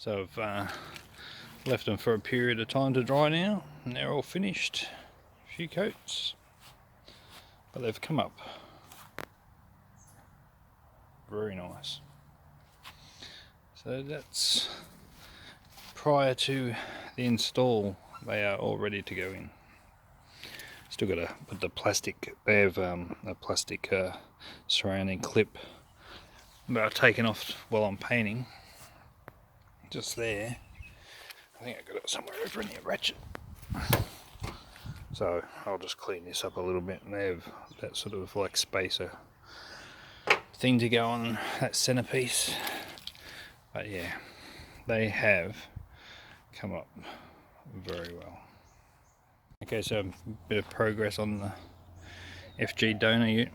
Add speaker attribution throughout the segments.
Speaker 1: So I've left them for a period of time to dry now, and they're all finished. A few coats, but they've come up very nice. So that's prior to the install. They are all ready to go in. Still got to put the plastic. They have a plastic surrounding clip that I've taken off while I'm painting. Just there. I think I got it somewhere over in the ratchet. So I'll just clean this up a little bit, and they have that sort of like spacer thing to go on that centerpiece. But yeah, they have come up very well. Okay, so a bit of progress on the FG donor unit.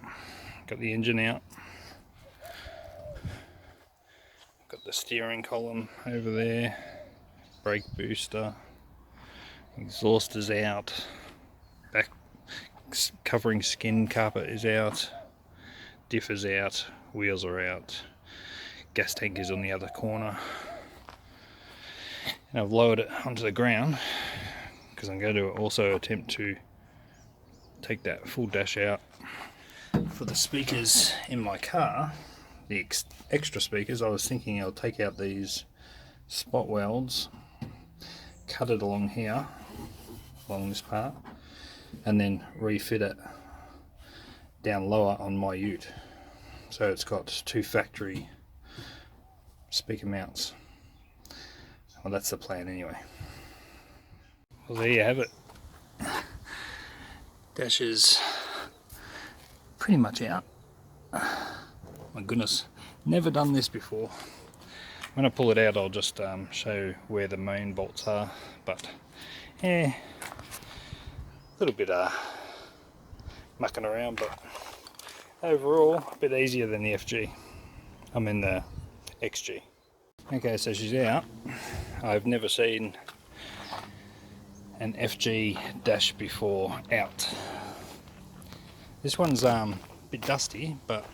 Speaker 1: Got the engine out. Got the steering column over there. Brake booster. Exhaust is out. Back covering skin carpet is out. Diff is out. Wheels are out. Gas tank is on the other corner. And I've lowered it onto the ground because I'm going to also attempt to take that full dash out. For the speakers in my car, the extra speakers, I was thinking I'll take out these spot welds, cut it along here, along this part, and then refit it down lower on my ute. So it's got two factory speaker mounts. Well, that's the plan anyway. Well, there you have it. Dash is pretty much out. My goodness, never done this before. When I pull it out, I'll just show where the main bolts are. But yeah, a little bit mucking around, but overall a bit easier than the FG. I'm in the XG. Okay, so she's out. I've never seen an FG dash before out. This one's a bit dusty, but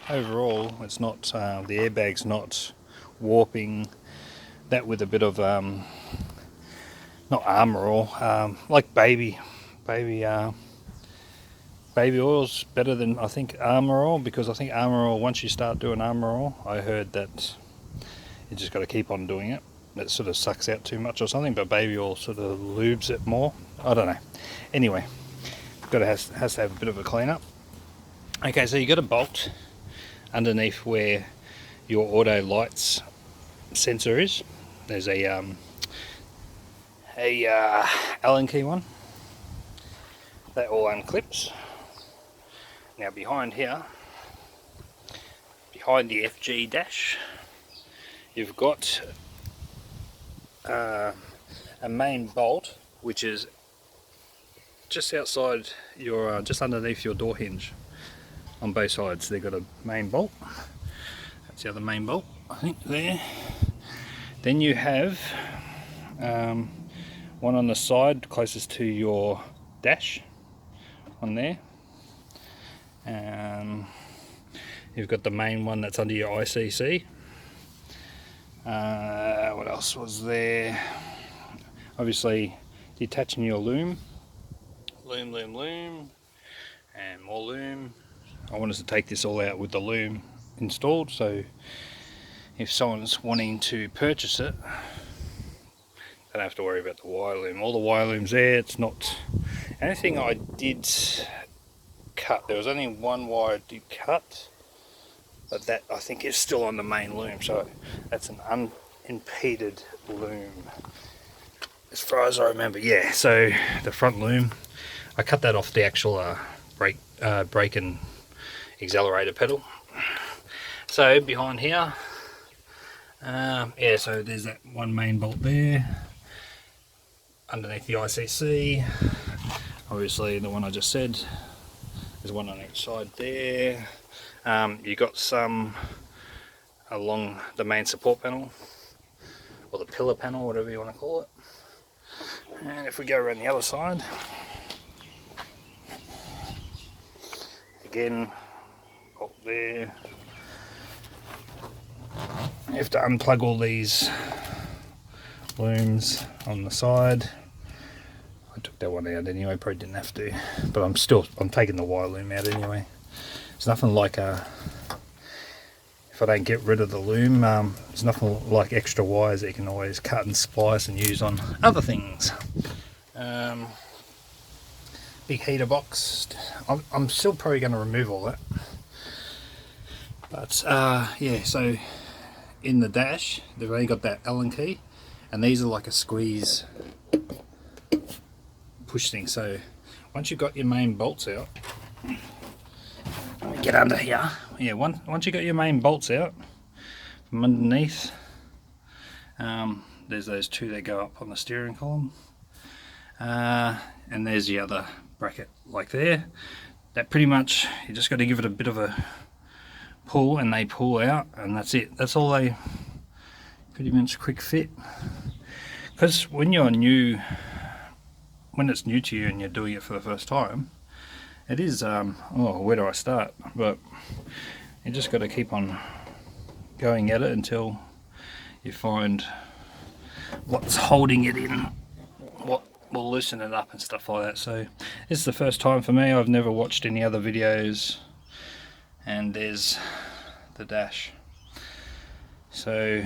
Speaker 1: overall it's not, the airbag's not warping. That with a bit of not Armour Oil, like baby oil's better than I think Armour Oil, because I think Armour Oil, once you start doing Armour Oil, I heard that you just got to keep on doing it. It sort of sucks out too much or something, but baby oil sort of lubes it more. I don't know. Anyway, has to have a bit of a clean up. Okay, so you got a bolt underneath where your auto lights sensor is. There's a Allen key one. That all unclips. Now behind here, behind the FG dash, you've got a main bolt which is just outside your, just underneath your door hinge on both sides. They've got a main bolt. That's the other main bolt, I think, there. Then you have one on the side closest to your dash, on there. You've got the main one that's under your ICC. What else was there? Obviously detaching your loom, and more loom. I wanted to take this all out with the loom installed, so if someone's wanting to purchase it, they don't have to worry about the wire loom. All the wire loom's there. It's not anything I did cut. There was only one wire I did cut, but that I think is still on the main loom, so that's an unimpeded loom as far as I remember. Yeah, so the front loom, I cut that off the actual brake and accelerator pedal. So behind here, yeah, so there's that one main bolt there underneath the ICC. Obviously the one I just said, there's one on each side there. You got some along the main support panel, or the pillar panel, whatever you want to call it. And if we go around the other side, again, bolt there. have to unplug all these looms on the side. I took that one out anyway, probably didn't have to, but I'm taking the wire loom out anyway. There's nothing like if I don't get rid of the loom, there's nothing like extra wires that you can always cut and splice and use on other things. Big heater box. I'm still probably going to remove all that. But yeah, so in the dash, they've only got that Allen key, and these are like a squeeze push thing. So once you've got your main bolts out, let me get under here. Yeah, once you got your main bolts out from underneath, there's those two that go up on the steering column, and there's the other bracket like there. That pretty much, you just got to give it a bit of a pull and they pull out, and that's it. That's all they pretty much quick fit. Because when you're new, when it's new to you and you're doing it for the first time, it is oh, where do I start? But you just got to keep on going at it until you find what's holding it in, what will loosen it up and stuff like that. So this is the first time for me. I've never watched any other videos, and there's the dash. So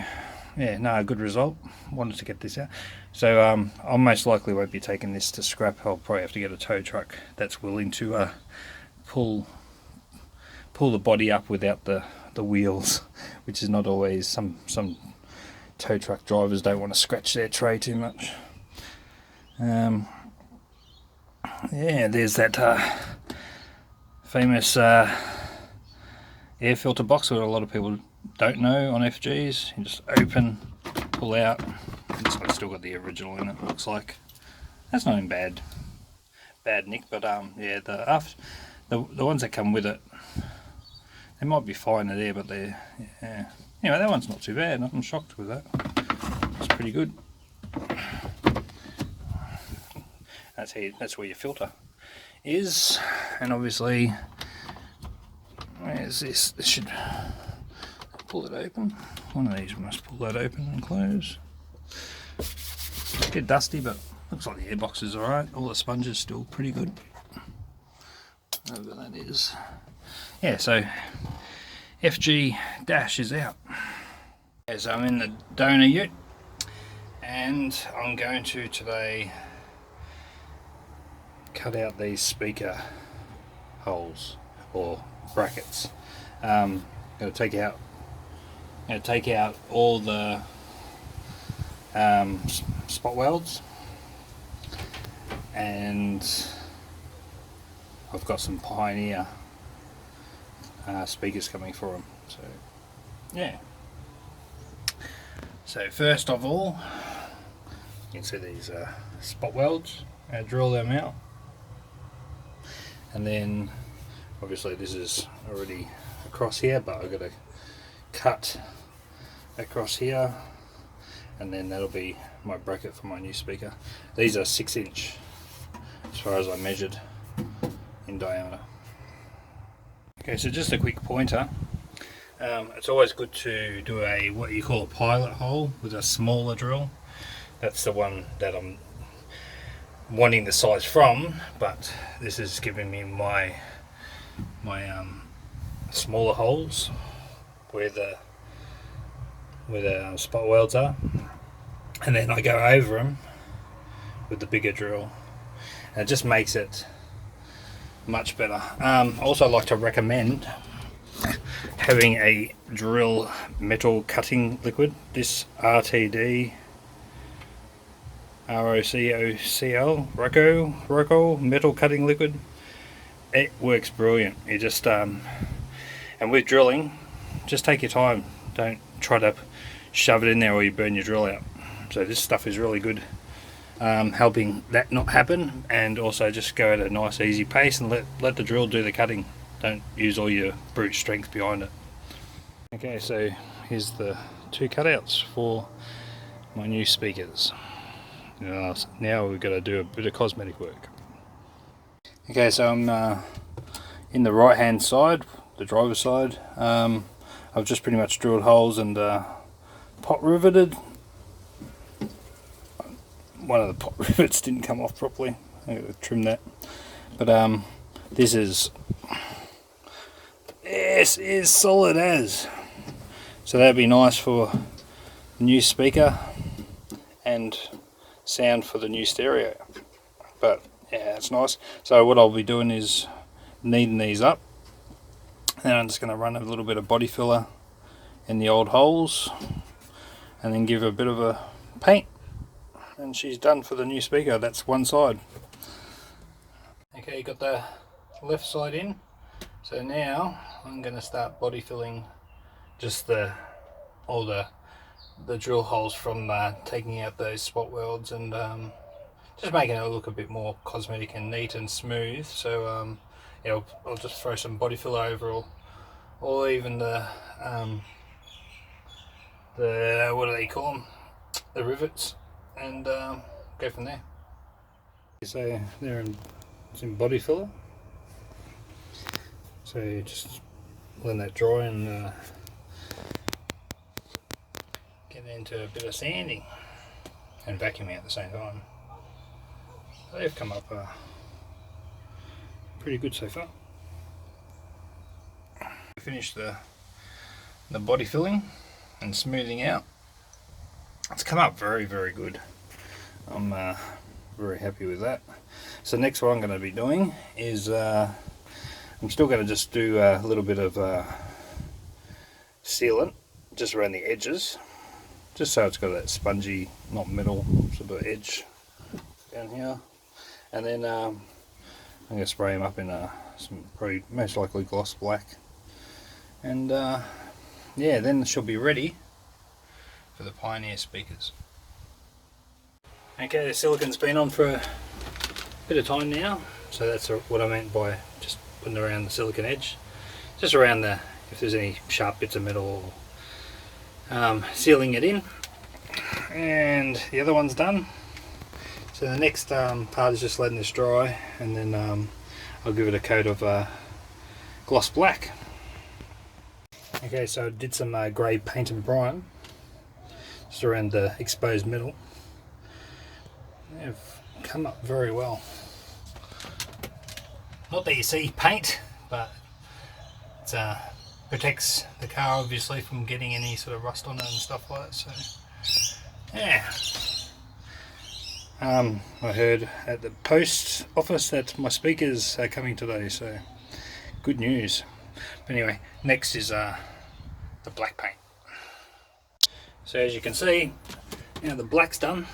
Speaker 1: yeah, no, good result. Wanted to get this out. So I most likely won't be taking this to scrap. I'll probably have to get a tow truck that's willing to pull the body up without the wheels, which is not always. Some tow truck drivers don't want to scratch their tray too much. Yeah, there's that famous air filter box that a lot of people don't know on FGs. You just open, pull out. This one's still got the original in it, looks like. That's not in bad nick, but yeah, the ones that come with it, they might be finer there, but they're, yeah. Anyway, that one's not too bad. I'm shocked with that. It's pretty good. That's where your filter is, and obviously, where's this? This should pull it open. One of these must pull that open and close. It's a bit dusty, but looks like the airbox is alright. All the sponges still pretty good. Whatever that is. Yeah, so FG dash is out. So I'm in the donor ute, and I'm going to today cut out these speaker holes or brackets. Going to take out all the spot welds, and I've got some Pioneer speakers coming for them. So yeah. So first of all, you can see these spot welds. I drill them out, and then obviously this is already across here, but I've got to cut across here, and then that'll be my bracket for my new speaker. These are 6" as far as I measured in diameter. Okay, so just a quick pointer. It's always good to do what you call a pilot hole with a smaller drill. That's the one that I'm wanting the size from, but this is giving me my smaller holes where the spot welds are, and then I go over them with the bigger drill, and it just makes it much better. Also, I like to recommend having a drill metal cutting liquid. This RTD ROCOCL metal cutting liquid, it works brilliant. You just and with drilling, just take your time. Don't try to shove it in there or you burn your drill out. So this stuff is really good, helping that not happen, and also just go at a nice easy pace and let the drill do the cutting. Don't use all your brute strength behind it. Okay, so here's the two cutouts for my new speakers. Now we've got to do a bit of cosmetic work. Okay, so I'm in the right hand side, the driver's side. I've just pretty much drilled holes and pot riveted. One of the pot rivets didn't come off properly. I got to trim that. But this is solid as. So that'd be nice for the new speaker and sound for the new stereo. But yeah, it's nice. So what I'll be doing is kneading these up. Then I'm just going to run a little bit of body filler in the old holes and then give her a bit of a paint, and she's done for the new speaker. That's one side. Okay, got the left side in, so now I'm going to start body filling just all the drill holes from taking out those spot welds and just making it look a bit more cosmetic and neat and smooth. So yeah, I'll just throw some body filler over or even the what do they call them, the rivets, and go from there. So it's in body filler, so just let that dry and get into a bit of sanding and vacuuming at the same time. They've come up pretty good so far. Finished the body filling and smoothing out. It's come up very good. I'm very happy with that. So next what I'm going to be doing is I'm still going to just do a little bit of sealant just around the edges, just so it's got that spongy, not metal sort of edge down here. And then I'm going to spray them up in some probably most likely gloss black. And yeah, then she'll be ready for the Pioneer speakers. Okay, the silicon's been on for a bit of time now, so that's what I meant by just putting around the silicon edge, just around if there's any sharp bits of metal, sealing it in. And the other one's done, so the next part is just letting this dry, and then I'll give it a coat of gloss black. Okay, so I did some grey paint and brine just around the exposed metal. They've come up very well. Not that you see paint, but it protects the car obviously from getting any sort of rust on it and stuff like that. So yeah. I heard at the post office that my speakers are coming today, so good news. But anyway, next is the black paint. So as you can see, now the black's done,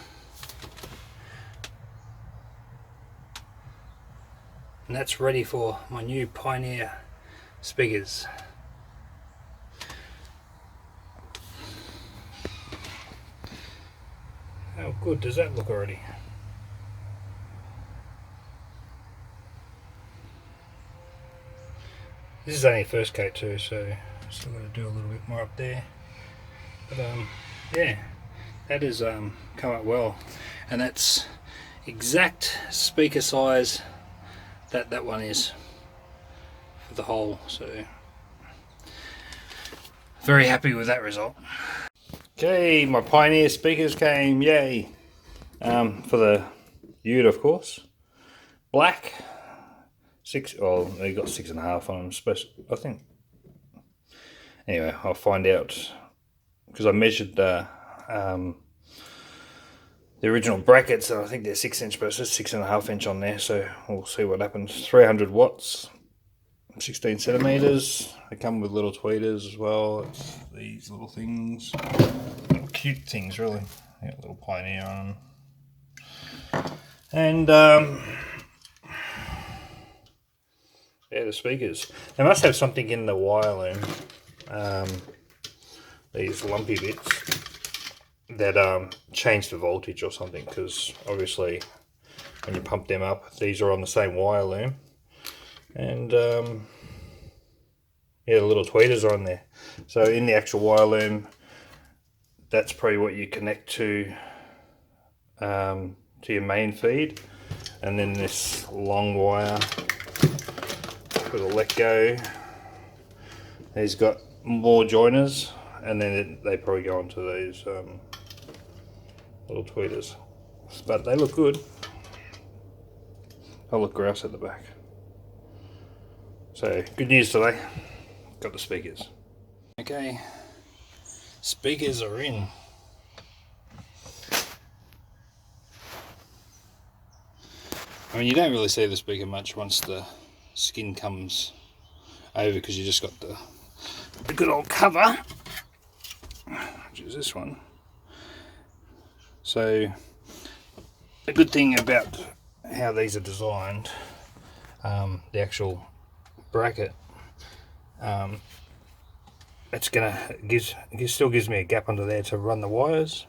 Speaker 1: and that's ready for my new Pioneer speakers. How good does that look already? This is only first coat too, so still got to do a little bit more up there. But yeah, that has come up well, and that's exact speaker size that one is for the hole. So very happy with that result. Okay, my Pioneer speakers came, yay! For the UTE, of course, black. Well, they got 6.5 on them, I think. Anyway, I'll find out, because I measured the original brackets, and I think they're 6 inch, but it's just 6.5 inch on there, so we'll see what happens. 300 watts, 16 centimeters. They come with little tweeters as well. It's these little things, little cute things really. They got a little Pioneer on them. And yeah, the speakers. They must have something in the wire loom, these lumpy bits, that change the voltage or something, because obviously when you pump them up, these are on the same wire loom. And yeah, the little tweeters are on there. So in the actual wire loom, that's probably what you connect to your main feed. And then this long wire with a let go, he's got more joiners, and then they probably go onto these little tweeters. But they look good. They look grouse at the back. So good news today. Got the speakers. Okay, speakers are in. I mean, you don't really see the speaker much once the skin comes over, because you just got the good old cover, which is this one. So the good thing about how these are designed, the actual bracket, it's still gives me a gap under there to run the wires,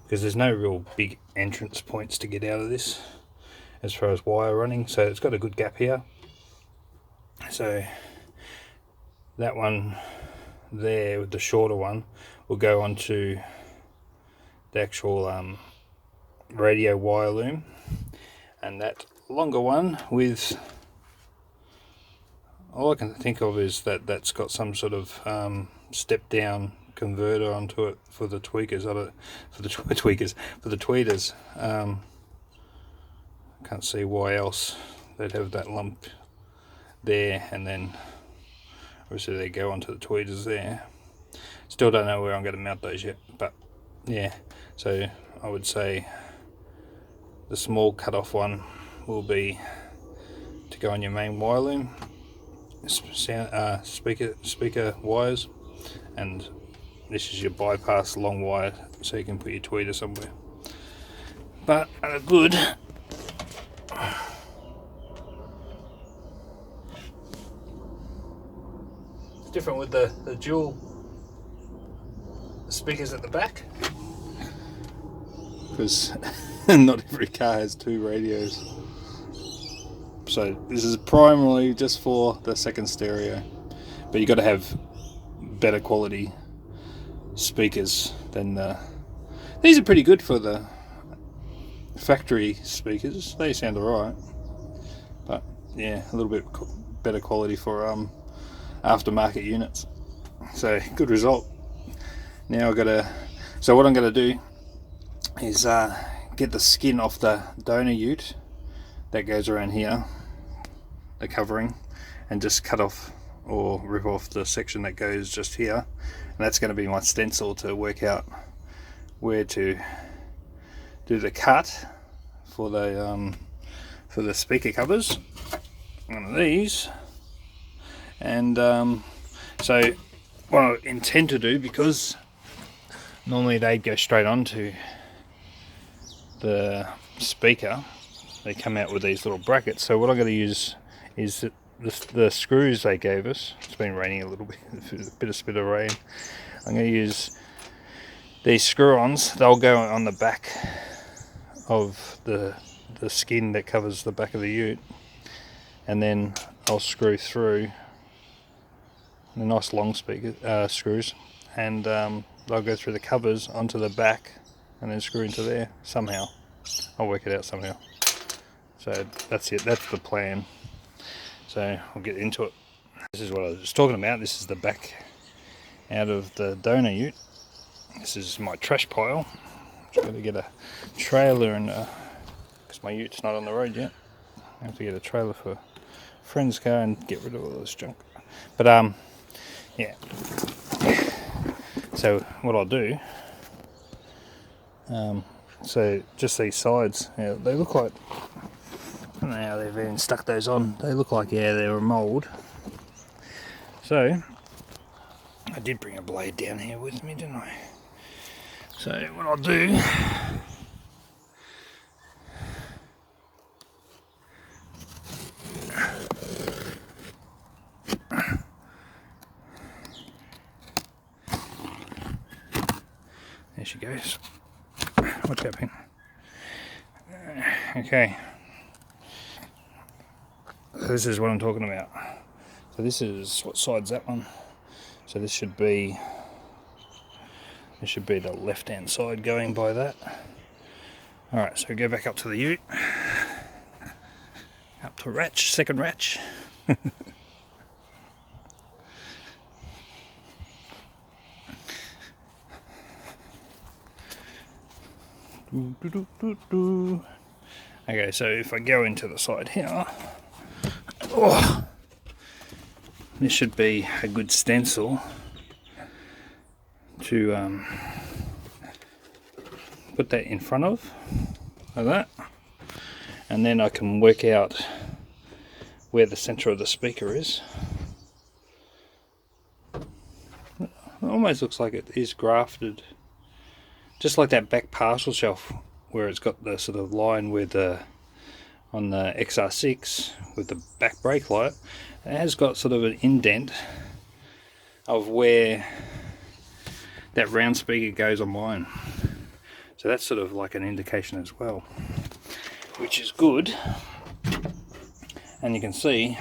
Speaker 1: because there's no real big entrance points to get out of this as far as wire running. So it's got a good gap here. So that one there, with the shorter one, will go onto the actual radio wire loom, and that longer one, with all I can think of is that's got some sort of step down converter onto it for the tweakers. For the tweeters. Can't see why else they'd have that lump there, and then obviously they go onto the tweeters there. Still don't know where I'm going to mount those yet, but yeah. So I would say the small cut-off one will be to go on your main wire loom, speaker wires, and this is your bypass long wire, so you can put your tweeter somewhere. But good. It's different with the dual speakers at the back, because not every car has two radios. So this is primarily just for the second stereo, but you got to have better quality speakers than these are pretty good for the factory speakers. They sound alright, but yeah, a little bit better quality for aftermarket units. So good result. Now so what I'm gonna do is get the skin off the donor ute that goes around here, the covering, and just cut off or rip off the section that goes just here, and that's going to be my stencil to work out where to do the cut for the speaker covers. One of these, and so what I intend to do, because normally they'd go straight onto the speaker, they come out with these little brackets. So what I'm going to use is the screws they gave us. It's been raining a little bit, a bit of rain. I'm going to use these screw-ons. They'll go on the back of the skin that covers the back of the ute, and then I'll screw through the nice long screws, and they'll go through the covers onto the back and then screw into there somehow. I'll work it out somehow. So that's it, that's the plan. So I'll get into it. This is what I was talking about. This is the back out of the donor ute. This is my trash pile. Just got to get a trailer, and because my ute's not on the road yet, I have to get a trailer for a friend's car and get rid of all this junk. But yeah. So what I'll do, so just these sides, yeah, they look like, I don't know how they've even stuck those on. They look like, yeah, they were mould. So I did bring a blade down here with me, didn't I? So what I'll do, there she goes. Watch that pin. Okay. So this is what I'm talking about. So this is, what side's that one? So this should be the left hand side going by that. Alright, so go back up to the ute. Up to ratch, second ratch. Okay, so if I go into the side here, oh, this should be a good stencil to put that in front of, like that, and then I can work out where the center of the speaker is. It almost looks like it is grafted, just like that back parcel shelf where it's got the sort of line with the on the XR6 with the back brake light. It has got sort of an indent of where that round speaker goes on mine, so that's sort of like an indication as well, which is good. And you can see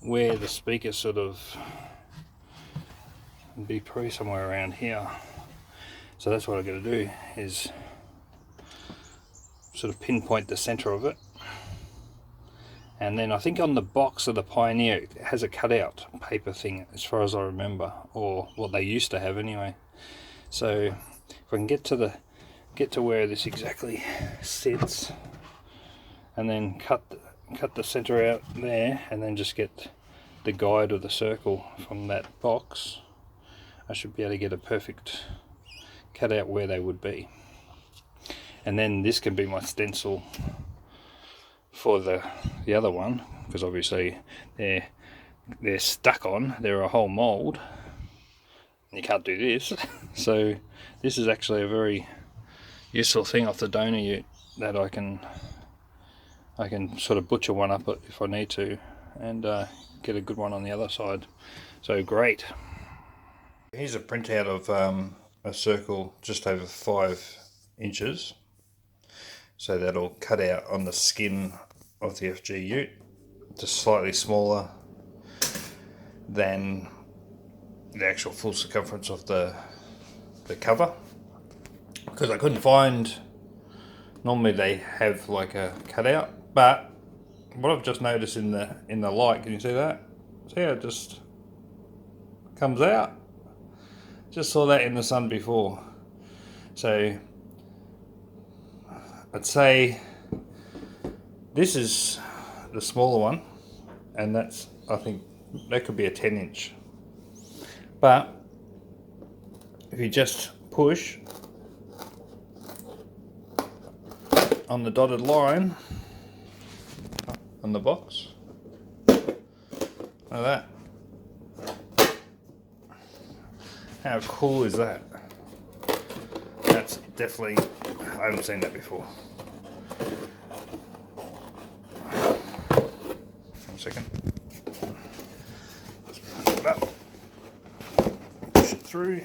Speaker 1: where the speaker sort of be probably somewhere around here. So that's what I've got to do, is sort of pinpoint the center of it. And then I think on the box of the Pioneer it has a cutout paper thing, as far as I remember, or what they used to have anyway. So if I can get to where this exactly sits, and then cut the center out there, and then just get the guide of the circle from that box, I should be able to get a perfect cutout where they would be. And then this can be my stencil for the other one, because obviously they're stuck on, they're a whole mold, and you can't do this. So this is actually a very useful thing off the donor ute that I can sort of butcher one up if I need to, and get a good one on the other side. So great. Here's a printout of a circle just over 5 inches. So that'll cut out on the skin of the FG ute, just slightly smaller than the actual full circumference of the cover, because I couldn't find, normally they have like a cutout, but what I've just noticed in the light, can you see that? See how it just comes out? Just saw that in the sun before. So I'd say this is the smaller one, and that's, I think that could be a 10-inch. But if you just push on the dotted line on the box, like that. How cool is that? That's definitely, I haven't seen that before. One second. Let's push it up. Push it through.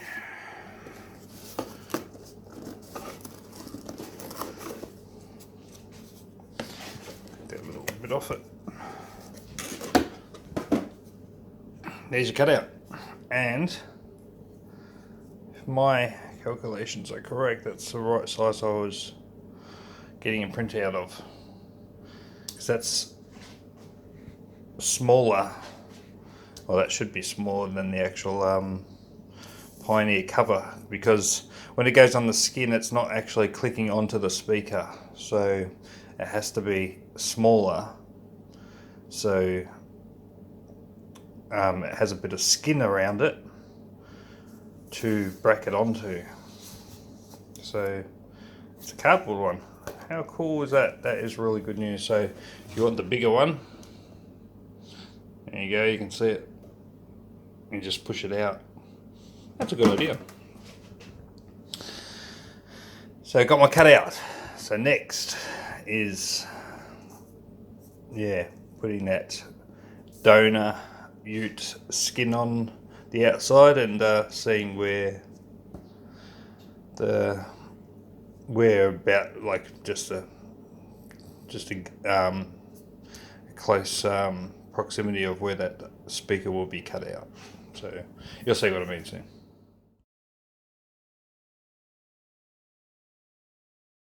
Speaker 1: Get a little bit off it. There's your cutout. And if my calculations are correct, that's the right size I was getting a print out of, because that's smaller, well, that should be smaller than the actual Pioneer cover, because when it goes on the skin it's not actually clicking onto the speaker, so it has to be smaller, so it has a bit of skin around it to bracket onto. So it's a cardboard one. How cool is that? That is really good news. So if you want the bigger one, there you go, you can see it. You just push it out. That's a good idea. So I got my cutout. So next is, yeah, putting that donor ute skin on the outside, and seeing where about, like, just a close proximity of where that speaker will be cut out. So you'll see what I mean soon.